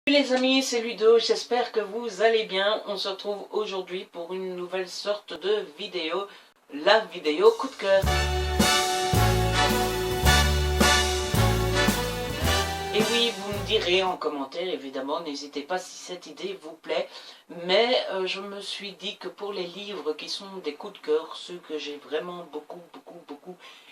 Salut les amis, c'est Ludo, j'espère que vous allez bien. On se retrouve aujourd'hui pour une nouvelle sorte de vidéo, la vidéo coup de cœur. Et oui, vous me direz en commentaire, évidemment, n'hésitez pas si cette idée vous plaît. Mais je me suis dit que pour les livres qui sont des coups de cœur, ceux que j'ai vraiment beaucoup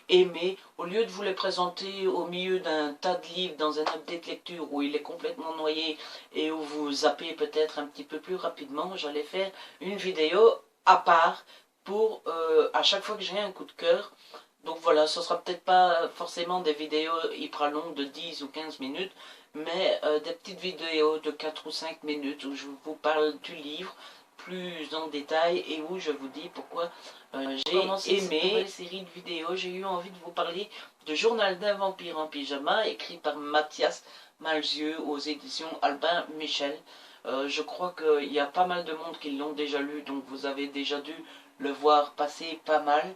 aimés, au lieu de vous les présenter au milieu d'un tas de livres dans un update lecture où il est complètement noyé et où vous zappez peut-être un petit peu plus rapidement, j'allais faire une vidéo à part pour à chaque fois que j'ai un coup de cœur. Donc voilà, ce sera peut-être pas forcément des vidéos hyper longues de 10 ou 15 minutes, mais des petites vidéos de 4 ou 5 minutes où je vous parle du livre plus en détail et où je vous dis pourquoi j'ai aimé cette nouvelle série de vidéos. J'ai eu envie de vous parler de Journal d'un vampire en pyjama, écrit par Mathias Malzieu aux éditions Albin Michel. Je crois qu'il y a pas mal de monde qui l'ont déjà lu, donc vous avez déjà dû le voir passer pas mal.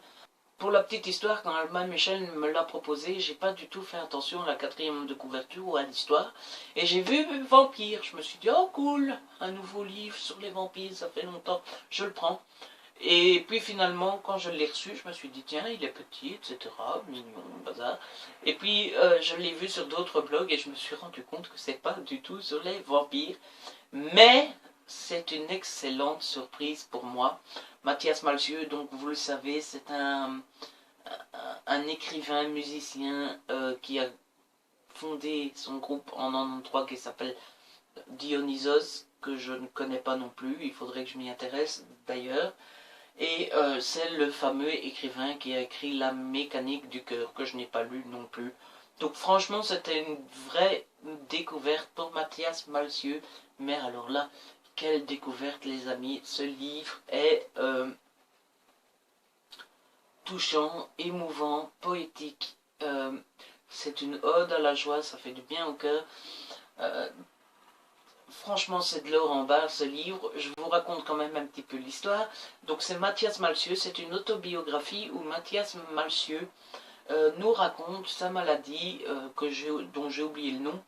Pour la petite histoire, quand Albin Michel me l'a proposé, j'ai pas du tout fait attention à la quatrième de couverture ou à l'histoire. Et j'ai vu Vampire, je me suis dit, oh cool, un nouveau livre sur les vampires, ça fait longtemps, je le prends. Et puis finalement, quand je l'ai reçu, je me suis dit, tiens, il est petit, etc., mignon, bazar. Et puis je l'ai vu sur d'autres blogs et je me suis rendu compte que c'est pas du tout sur les vampires. Mais c'est une excellente surprise pour moi. Mathias Malzieu, donc vous le savez, c'est un écrivain, musicien qui a fondé son groupe en 93 qui s'appelle Dionysos, que je ne connais pas non plus, il faudrait que je m'y intéresse d'ailleurs. Et c'est le fameux écrivain qui a écrit La mécanique du cœur, que je n'ai pas lu non plus. Donc franchement, c'était une vraie découverte pour Mathias Malzieu. Mais alors là, quelle découverte les amis, ce livre est touchant, émouvant, poétique. C'est une ode à la joie, ça fait du bien au cœur. Franchement, c'est de l'or en barre ce livre. Je vous raconte quand même un petit peu l'histoire. Donc c'est Mathias Malzieu, c'est une autobiographie où Mathias Malzieu nous raconte sa maladie dont j'ai oublié le nom.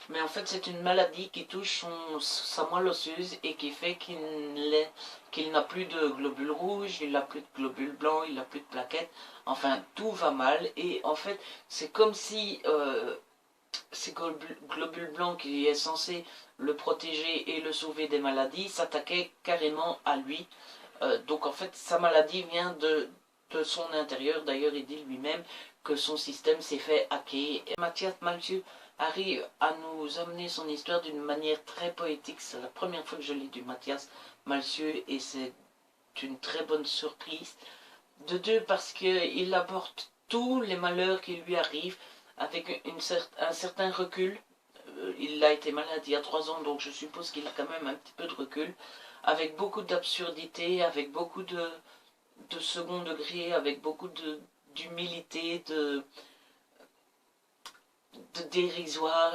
Mais en fait, c'est une maladie qui touche sa moelle osseuse et qui fait qu'il n'a plus de globules rouges, il n'a plus de globules blancs, il n'a plus de plaquettes. Enfin, tout va mal. Et en fait, c'est comme si ces globules blancs qui est censé le protéger et le sauver des maladies s'attaquaient carrément à lui. Donc en fait, sa maladie vient de son intérieur. D'ailleurs, il dit lui-même que son système s'est fait hacker. Et Mathias Malzieu arrive à nous amener son histoire d'une manière très poétique. C'est la première fois que je lis du Mathias Malzieu et c'est une très bonne surprise. De deux, parce qu'il aborde tous les malheurs qui lui arrivent avec un certain recul. Il a été malade il y a 3 ans, donc je suppose qu'il a quand même un petit peu de recul. Avec beaucoup d'absurdité, avec beaucoup de second degré, avec beaucoup d'humilité, de dérisoire.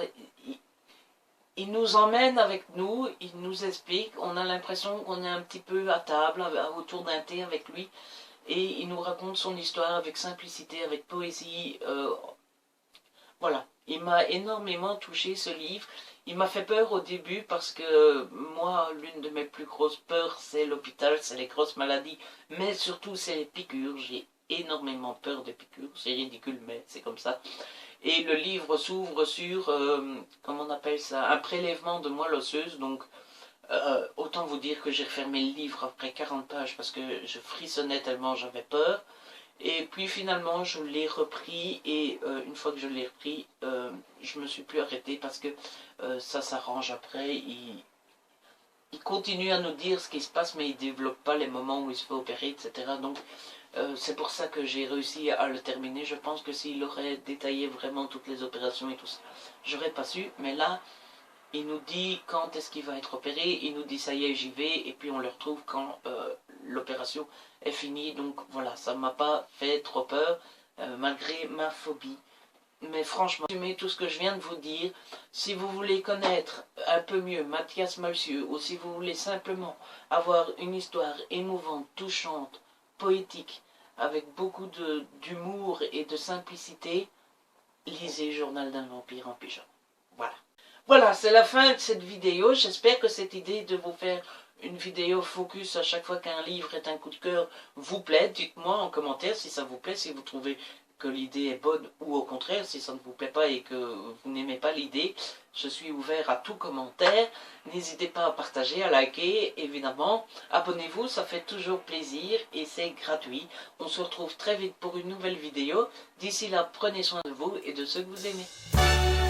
Il nous emmène avec nous, il nous explique, on a l'impression qu'on est un petit peu à table, autour d'un thé avec lui, et il nous raconte son histoire avec simplicité, avec poésie. Voilà, il m'a énormément touché ce livre. Il m'a fait peur au début parce que moi, l'une de mes plus grosses peurs, c'est l'hôpital, c'est les grosses maladies, mais surtout c'est les piqûres. J'ai énormément peur des piqûres, c'est ridicule, mais c'est comme ça. Et le livre s'ouvre sur, comment on appelle ça, un prélèvement de moelle osseuse. Donc, autant vous dire que j'ai refermé le livre après 40 pages parce que je frissonnais tellement j'avais peur. Et puis finalement, je l'ai repris et une fois que je l'ai repris, je me suis plus arrêté parce que ça s'arrange après. Il continue à nous dire ce qui se passe, mais il développe pas les moments où il se fait opérer, etc. Donc c'est pour ça que j'ai réussi à le terminer. Je pense que s'il aurait détaillé vraiment toutes les opérations et tout ça, j'aurais pas su. Mais là, il nous dit quand est-ce qu'il va être opéré, il nous dit ça y est, j'y vais, et puis on le retrouve quand l'opération est finie. Donc voilà, ça ne m'a pas fait trop peur, malgré ma phobie. Mais franchement, assumez tout ce que je viens de vous dire. Si vous voulez connaître un peu mieux Mathias Malzieu, ou si vous voulez simplement avoir une histoire émouvante, touchante, poétique, avec beaucoup d'humour et de simplicité, lisez Journal d'un vampire en pyjama. Voilà. Voilà, c'est la fin de cette vidéo. J'espère que cette idée de vous faire une vidéo focus à chaque fois qu'un livre est un coup de cœur vous plaît. Dites-moi en commentaire si ça vous plaît, si vous trouvez que l'idée est bonne ou au contraire, si ça ne vous plaît pas et que vous n'aimez pas l'idée. Je suis ouvert à tout commentaire. N'hésitez pas à partager, à liker, évidemment. Abonnez-vous, ça fait toujours plaisir et c'est gratuit. On se retrouve très vite pour une nouvelle vidéo. D'ici là, prenez soin de vous et de ceux que vous aimez.